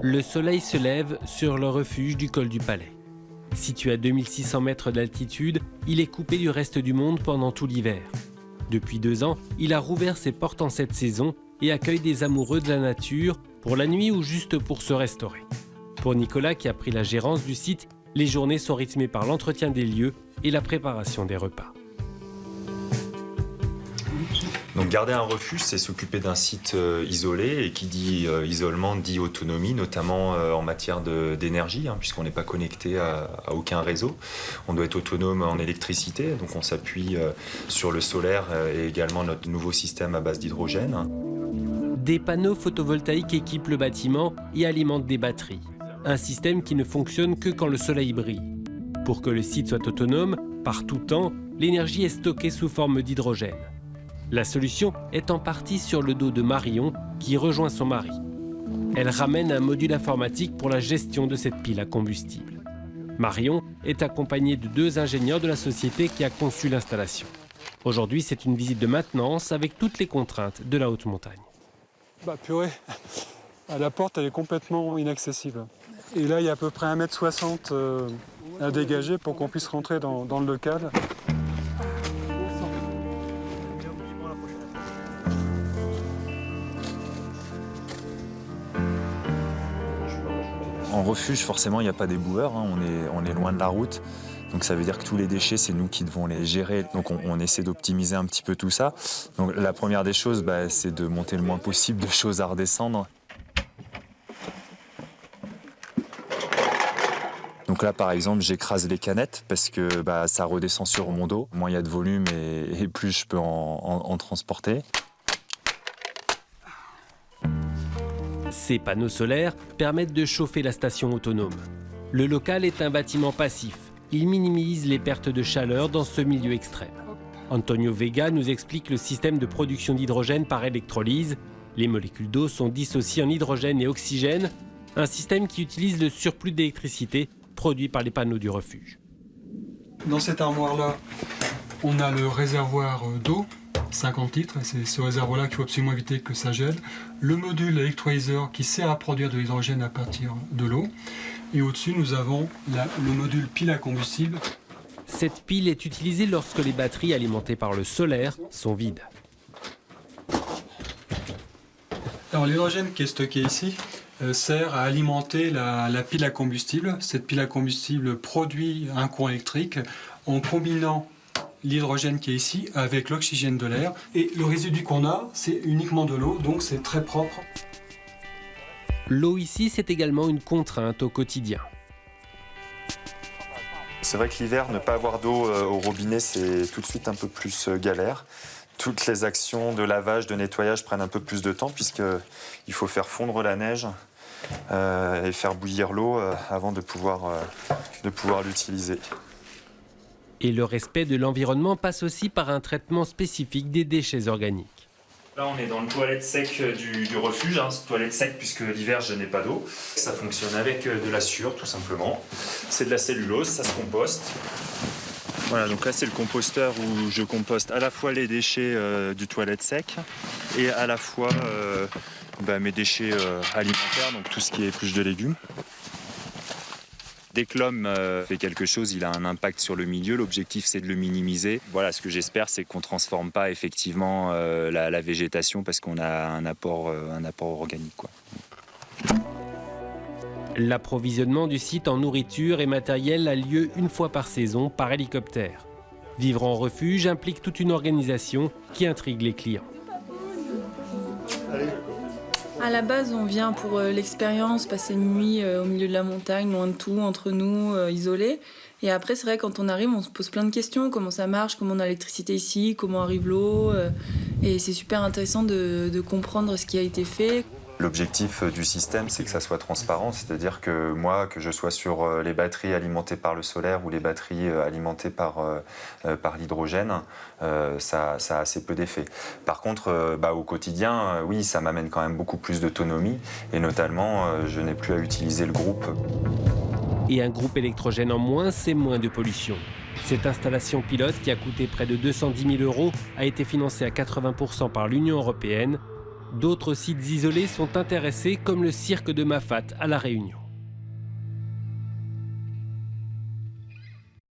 Le soleil se lève sur le refuge du col du Palais. Situé à 2600 mètres d'altitude, il est coupé du reste du monde pendant tout l'hiver. Depuis 2 ans, il a rouvert ses portes en cette saison et accueille des amoureux de la nature pour la nuit ou juste pour se restaurer. Pour Nicolas, qui a pris la gérance du site, les journées sont rythmées par l'entretien des lieux et la préparation des repas. Donc garder un refuge, c'est s'occuper d'un site isolé, et qui dit isolement dit autonomie, notamment en matière d'énergie, puisqu'on n'est pas connecté à aucun réseau. On doit être autonome en électricité, donc on s'appuie sur le solaire et également notre nouveau système à base d'hydrogène. Des panneaux photovoltaïques équipent le bâtiment et alimentent des batteries. Un système qui ne fonctionne que quand le soleil brille. Pour que le site soit autonome, par tout temps, l'énergie est stockée sous forme d'hydrogène. La solution est en partie sur le dos de Marion, qui rejoint son mari. Elle ramène un module informatique pour la gestion de cette pile à combustible. Marion est accompagnée de 2 ingénieurs de la société qui a conçu l'installation. Aujourd'hui, c'est une visite de maintenance avec toutes les contraintes de la haute montagne. Purée, la porte elle est complètement inaccessible. Et là, il y a à peu près 1,60 m à dégager pour qu'on puisse rentrer dans le local. En refuge, forcément, il n'y a pas d'éboueurs, on est loin de la route. Donc ça veut dire que tous les déchets, c'est nous qui devons les gérer. Donc on essaie d'optimiser un petit peu tout ça. Donc la première des choses, c'est de monter le moins possible de choses à redescendre. Donc là, par exemple, j'écrase les canettes parce que ça redescend sur mon dos. Moins il y a de volume et plus je peux en transporter. Ces panneaux solaires permettent de chauffer la station autonome. Le local est un bâtiment passif. Il minimise les pertes de chaleur dans ce milieu extrême. Antonio Vega nous explique le système de production d'hydrogène par électrolyse. Les molécules d'eau sont dissociées en hydrogène et oxygène, un système qui utilise le surplus d'électricité produit par les panneaux du refuge. Dans cette armoire-là, on a le réservoir d'eau, 50 litres, c'est ce réservoir-là qu'il faut absolument éviter que ça gèle. Le module électrolyseur qui sert à produire de l'hydrogène à partir de l'eau. Et au-dessus, nous avons le module pile à combustible. Cette pile est utilisée lorsque les batteries alimentées par le solaire sont vides. Alors l'hydrogène qui est stocké ici sert à alimenter la pile à combustible. Cette pile à combustible produit un courant électrique en combinant l'hydrogène qui est ici avec l'oxygène de l'air. Et le résidu qu'on a, c'est uniquement de l'eau, donc c'est très propre. L'eau ici, c'est également une contrainte au quotidien. C'est vrai que l'hiver, ne pas avoir d'eau au robinet, c'est tout de suite un peu plus galère. Toutes les actions de lavage, de nettoyage prennent un peu plus de temps puisqu'il faut faire fondre la neige et faire bouillir l'eau avant de pouvoir l'utiliser. Et le respect de l'environnement passe aussi par un traitement spécifique des déchets organiques. Là, on est dans le toilette sec du refuge, toilette sec puisque l'hiver, je n'ai pas d'eau. Ça fonctionne avec de la sueur, tout simplement. C'est de la cellulose, ça se composte. Voilà, donc là, c'est le composteur où je composte à la fois les déchets du toilette sec et à la fois mes déchets alimentaires, donc tout ce qui est épluche de légumes. Dès que l'homme fait quelque chose, il a un impact sur le milieu. L'objectif, c'est de le minimiser. Voilà, ce que j'espère, c'est qu'on ne transforme pas effectivement la végétation parce qu'on a un apport organique, quoi. L'approvisionnement du site en nourriture et matériel a lieu une fois par saison par hélicoptère. Vivre en refuge implique toute une organisation qui intrigue les clients. À la base, on vient pour l'expérience, passer une nuit au milieu de la montagne, loin de tout, entre nous, isolés. Et après, c'est vrai, quand on arrive, on se pose plein de questions. Comment ça marche, comment on a l'électricité ici, comment arrive l'eau. Et c'est super intéressant de comprendre ce qui a été fait. L'objectif du système, c'est que ça soit transparent, c'est-à-dire que moi, que je sois sur les batteries alimentées par le solaire ou les batteries alimentées par l'hydrogène, ça a assez peu d'effet. Par contre, au quotidien, oui, ça m'amène quand même beaucoup plus d'autonomie et notamment, je n'ai plus à utiliser le groupe. Et un groupe électrogène en moins, c'est moins de pollution. Cette installation pilote, qui a coûté près de 210 000 €, a été financée à 80% par l'Union européenne. D'autres sites isolés sont intéressés, comme le cirque de Mafate à La Réunion.